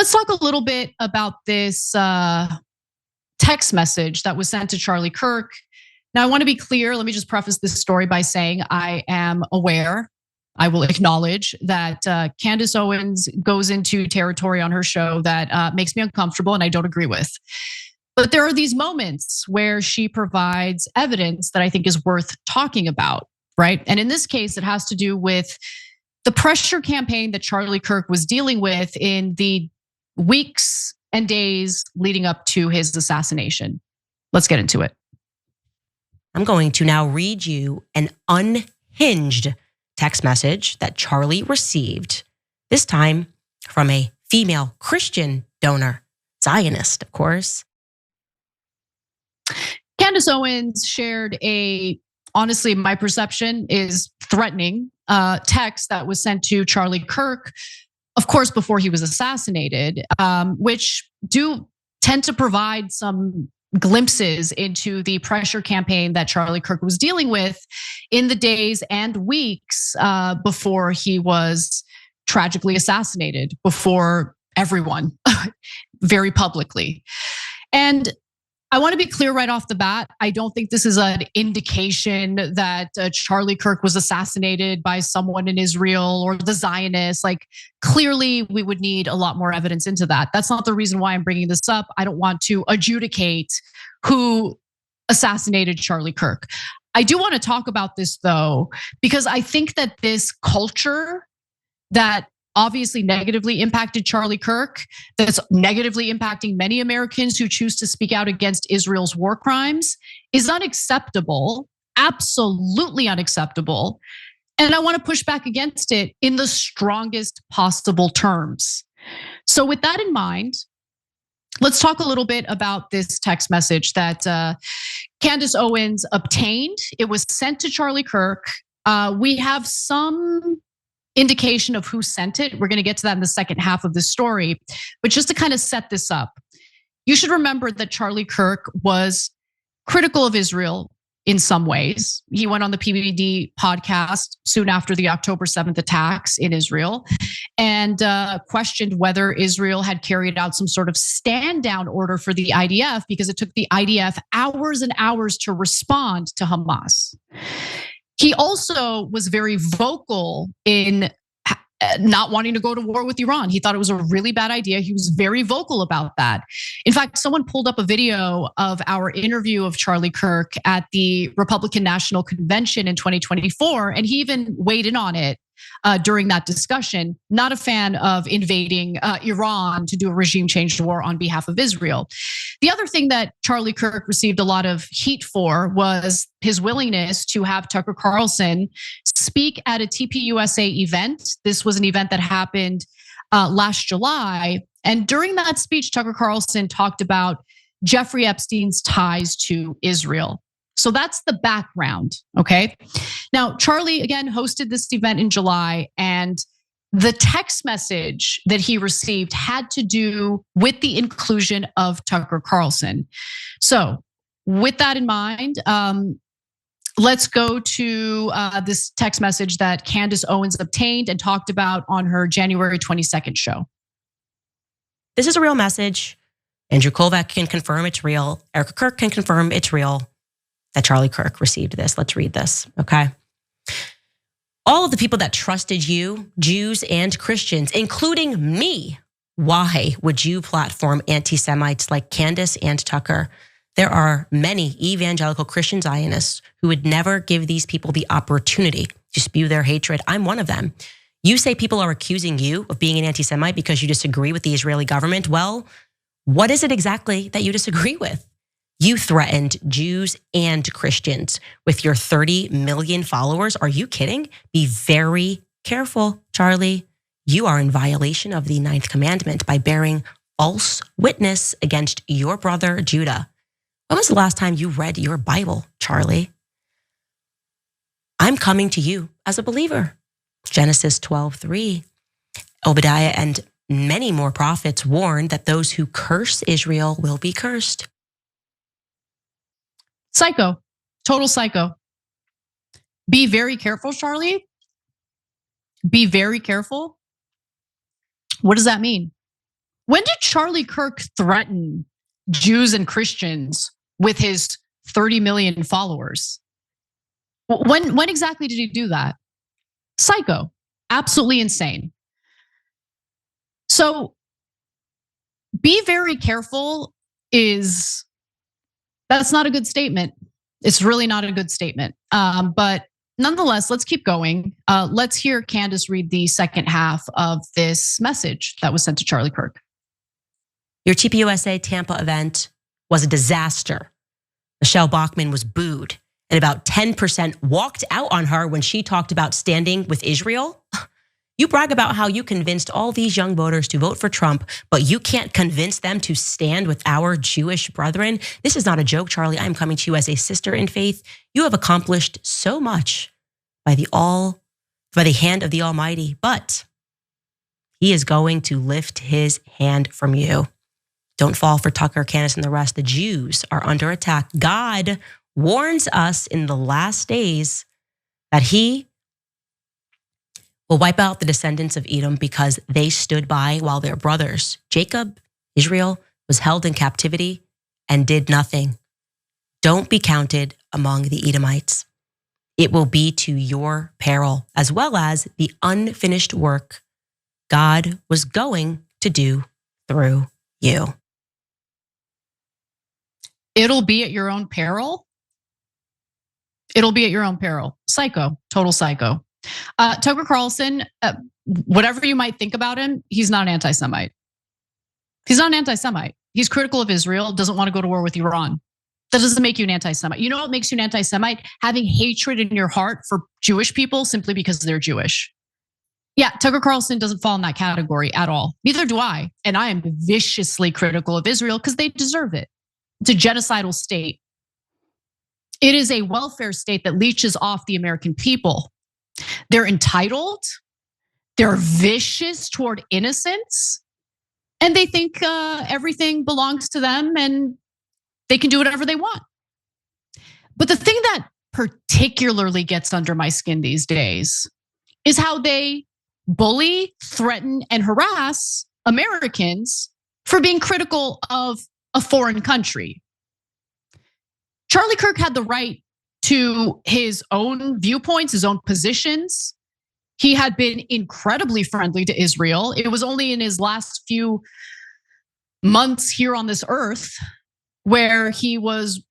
Let's talk a little bit about this text message that was sent to Charlie Kirk. Now, I want to be clear. Let me just preface this story by saying I am aware, I will acknowledge that Candace Owens goes into territory on her show that makes me uncomfortable and I don't agree with. But there are these moments where she provides evidence that I think is worth talking about, right? And in this case, it has to do with the pressure campaign that Charlie Kirk was dealing with in the weeks and days leading up to his assassination. Let's get into it. I'm going to now read you an unhinged text message that Charlie received, this time from a female Christian donor, Zionist, of course. Candace Owens shared honestly, my perception is threatening text that was sent to Charlie Kirk, of course, before he was assassinated, which do tend to provide some glimpses into the pressure campaign that Charlie Kirk was dealing with in the days and weeks before he was tragically assassinated, before everyone, very publicly. And I want to be clear right off the bat. I don't think this is an indication that Charlie Kirk was assassinated by someone in Israel or the Zionists. Like, clearly, we would need a lot more evidence into that. That's not the reason why I'm bringing this up. I don't want to adjudicate who assassinated Charlie Kirk. I do want to talk about this, though, because I think that this culture that obviously negatively impacted Charlie Kirk, that's negatively impacting many Americans who choose to speak out against Israel's war crimes, is unacceptable, absolutely unacceptable. And I want to push back against it in the strongest possible terms. So with that in mind, let's talk a little bit about this text message that Candace Owens obtained. It was sent to Charlie Kirk. We have some indication of who sent it. We're going to get to that in the second half of the story. But just to kind of set this up, you should remember that Charlie Kirk was critical of Israel in some ways. He went on the PBD podcast soon after the October 7th attacks in Israel and questioned whether Israel had carried out some sort of stand down order for the IDF because it took the IDF hours and hours to respond to Hamas. He also was very vocal in not wanting to go to war with Iran. He thought it was a really bad idea. He was very vocal about that. In fact, someone pulled up a video of our interview of Charlie Kirk at the Republican National Convention in 2024, and he even weighed in on it during that discussion. Not a fan of invading Iran to do a regime change war on behalf of Israel. The other thing that Charlie Kirk received a lot of heat for was his willingness to have Tucker Carlson speak at a TPUSA event. This was an event that happened last July. And during that speech, Tucker Carlson talked about Jeffrey Epstein's ties to Israel. So that's the background, okay? Now, Charlie, again, hosted this event in July, and the text message that he received had to do with the inclusion of Tucker Carlson. So with that in mind, let's go to this text message that Candace Owens obtained and talked about on her January 22nd show. This is a real message. Andrew Kovac can confirm it's real. Erica Kirk can confirm it's real that Charlie Kirk received this. Let's read this, okay? All of the people that trusted you, Jews and Christians, including me, why would you platform anti-Semites like Candace and Tucker? There are many evangelical Christian Zionists who would never give these people the opportunity to spew their hatred. I'm one of them. You say people are accusing you of being an anti-Semite because you disagree with the Israeli government. Well, what is it exactly that you disagree with? You threatened Jews and Christians with your 30 million followers. Are you kidding? Be very careful, Charlie. You are in violation of the 9th commandment by bearing false witness against your brother Judah. When was the last time you read your Bible, Charlie? I'm coming to you as a believer. Genesis 12:3. Obadiah and many more prophets warned that those who curse Israel will be cursed. Psycho, total psycho. Be very careful, Charlie. Be very careful. What does that mean? When did Charlie Kirk threaten Jews and Christians with his 30 million followers? When exactly did he do that? Psycho, absolutely insane. So be very careful that's not a good statement. It's really not a good statement. But nonetheless, let's keep going. Let's hear Candace read the second half of this message that was sent to Charlie Kirk. Your TPUSA Tampa event was a disaster. Michelle Bachmann was booed, and about 10% walked out on her when she talked about standing with Israel. You brag about how you convinced all these young voters to vote for Trump, but you can't convince them to stand with our Jewish brethren. This is not a joke, Charlie. I'm coming to you as a sister in faith. You have accomplished so much by the hand of the Almighty, but he is going to lift his hand from you. Don't fall for Tucker, Candace, and the rest. The Jews are under attack. God warns us in the last days that he will wipe out the descendants of Edom because they stood by while their brothers, Jacob, Israel, was held in captivity and did nothing. Don't be counted among the Edomites. It will be to your peril, as well as the unfinished work God was going to do through you. It'll be at your own peril. It'll be at your own peril. Psycho, total psycho. Tucker Carlson, whatever you might think about him, he's not an anti-Semite. He's not an anti-Semite. He's critical of Israel, doesn't want to go to war with Iran. That doesn't make you an anti-Semite. You know what makes you an anti-Semite? Having hatred in your heart for Jewish people simply because they're Jewish. Yeah, Tucker Carlson doesn't fall in that category at all. Neither do I. And I am viciously critical of Israel because they deserve it. It's a genocidal state. It is a welfare state that leeches off the American people. They're entitled. They're vicious toward innocents. And they think everything belongs to them and they can do whatever they want. But the thing that particularly gets under my skin these days is how they bully, threaten, and harass Americans for being critical of a foreign country. Charlie Kirk had the right to his own viewpoints, his own positions. He had been incredibly friendly to Israel. It was only in his last few months here on this earth where he was,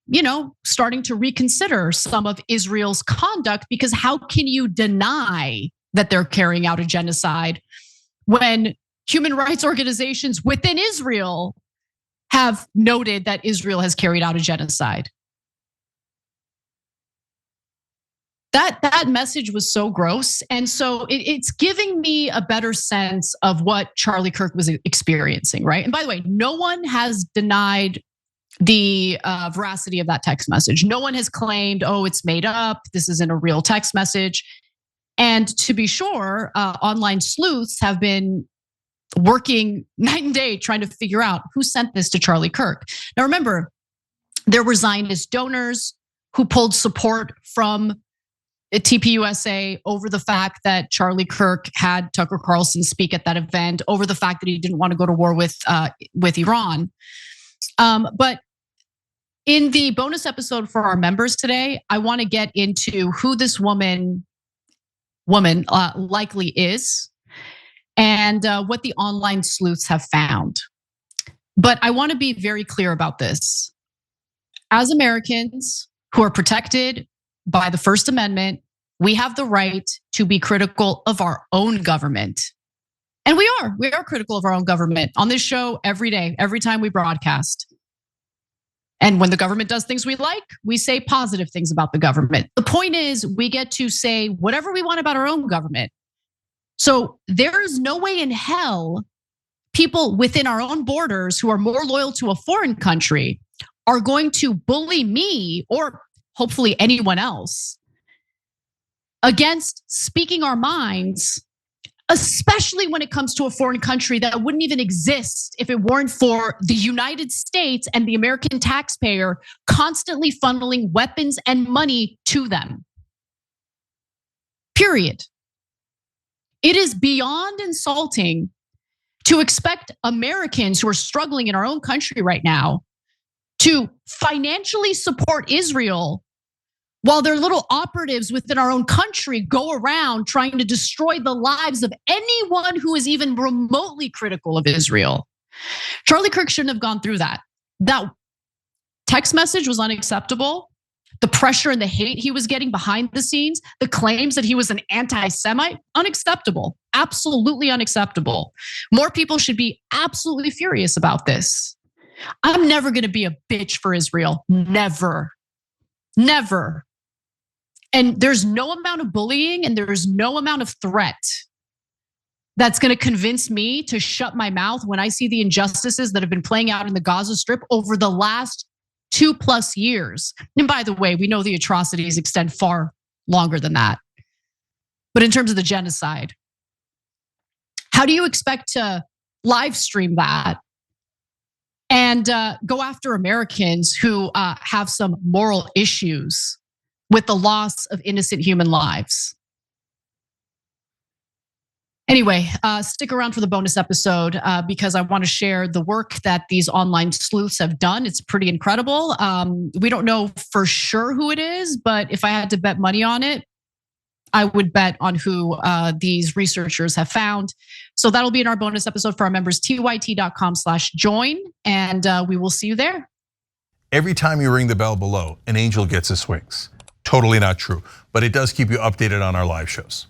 starting to reconsider some of Israel's conduct, because how can you deny that they're carrying out a genocide when human rights organizations within Israel have noted that Israel has carried out a genocide? That message was so gross. And so it's giving me a better sense of what Charlie Kirk was experiencing, right? And by the way, no one has denied the veracity of that text message. No one has claimed, oh, it's made up. This isn't a real text message. And to be sure, online sleuths have been working night and day trying to figure out who sent this to Charlie Kirk. Now, remember, there were Zionist donors who pulled support from TPUSA over the fact that Charlie Kirk had Tucker Carlson speak at that event, over the fact that he didn't want to go to war with Iran. But in the bonus episode for our members today, I want to get into who this woman likely is and what the online sleuths have found. But I want to be very clear about this. As Americans who are protected by the First Amendment, we have the right to be critical of our own government. And we are critical of our own government on this show every day, every time we broadcast. And when the government does things we like, we say positive things about the government. The point is, we get to say whatever we want about our own government. So there is no way in hell people within our own borders who are more loyal to a foreign country are going to bully me, or hopefully anyone else, against speaking our minds, especially when it comes to a foreign country that wouldn't even exist if it weren't for the United States and the American taxpayer constantly funneling weapons and money to them. Period. It is beyond insulting to expect Americans who are struggling in our own country right now to financially support Israel while their little operatives within our own country go around trying to destroy the lives of anyone who is even remotely critical of Israel. Charlie Kirk shouldn't have gone through that. That text message was unacceptable. The pressure and the hate he was getting behind the scenes, the claims that he was an anti-Semite, unacceptable, absolutely unacceptable. More people should be absolutely furious about this. I'm never gonna be a bitch for Israel, never, never. And there's no amount of bullying and there's no amount of threat that's gonna convince me to shut my mouth when I see the injustices that have been playing out in the Gaza Strip over the last 2+ years. And by the way, we know the atrocities extend far longer than that. But in terms of the genocide, how do you expect to live stream that and go after Americans who have some moral issues with the loss of innocent human lives? Anyway, stick around for the bonus episode because I want to share the work that these online sleuths have done. It's pretty incredible. We don't know for sure who it is, but if I had to bet money on it, I would bet on who these researchers have found. So that'll be in our bonus episode for our members, tyt.com/join, and we will see you there. Every time you ring the bell below, an angel gets his wings. Totally not true, but it does keep you updated on our live shows.